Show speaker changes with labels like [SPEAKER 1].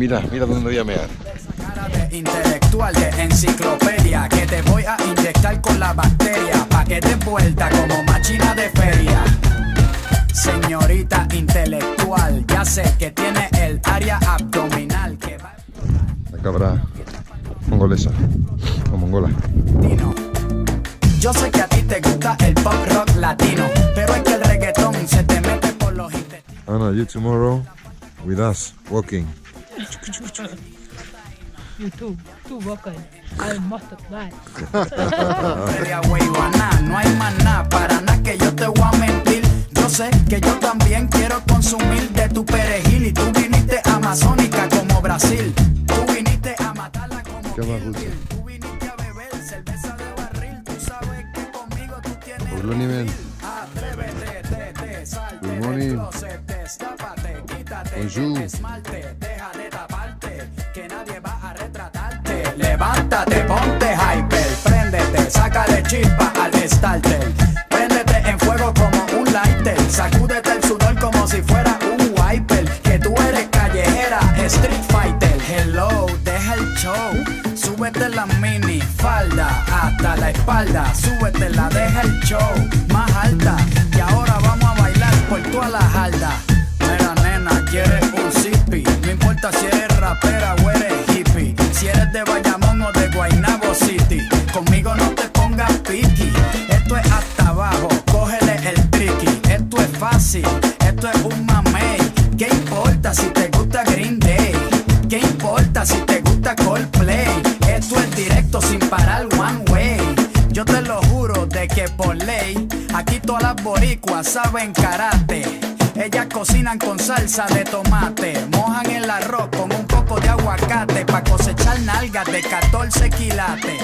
[SPEAKER 1] mira dónde voy a mear.
[SPEAKER 2] Cara de intelectual, de enciclopedia, que te voy a inyectar con la bacteria, pa' que te vuelta como machina de feria. Señorita intelectual, ya sé que tiene el área abdominal que va...
[SPEAKER 1] La cabra mongolesa o mongola.
[SPEAKER 2] Yo sé que a ti te gusta el pop rock latino, pero es que el reggaetón se te mete por los intestinos.
[SPEAKER 1] Anna, you tomorrow with us walking.
[SPEAKER 3] You too vocal. I must buy.
[SPEAKER 2] No hay más nada, para nada que yo te voy a mentir. Yo sé que yo también quiero consumir de tu perejil y tú viniste amazónica como Brasil. Tú viniste a matarla como Kill Bill. Tú viniste a beber cerveza de barril. Tú sabes que conmigo tú tienes atrévete, salte del closet, destápate, quítate el esmalte, deja de taparte, que nadie va a retratarte. Levántate, ponte hyper, préndete, sácale chispa al starter. Préndete en fuego como un lighter, sacúdete el sudor como si fuera un wiper. Que tú eres callejera, street fighter. Hello, deja el show, súbete la mini falda hasta la espalda, súbetela, deja el show más alta. Y ahora vamos a bailar por toda la jarda. Mira nena, quieres un zippy, no importa si eres rapera o eres hippie, si eres de Bayamón o de Guaynabo City, conmigo no te pongas piqui. Esto es hasta abajo, cógele el tricky. Esto es fácil, esto es un mamey. ¿Qué importa si te gusta Green Day? ¿Qué importa si te gusta Coldplay? Esto es directo sin parar one way. Yo te lo juro de que por ley, aquí todas las boricuas saben karate. Ellas cocinan con salsa de tomate, mojan el arroz con un poco de aguacate, pa' cosechar nalgas de 14 quilates.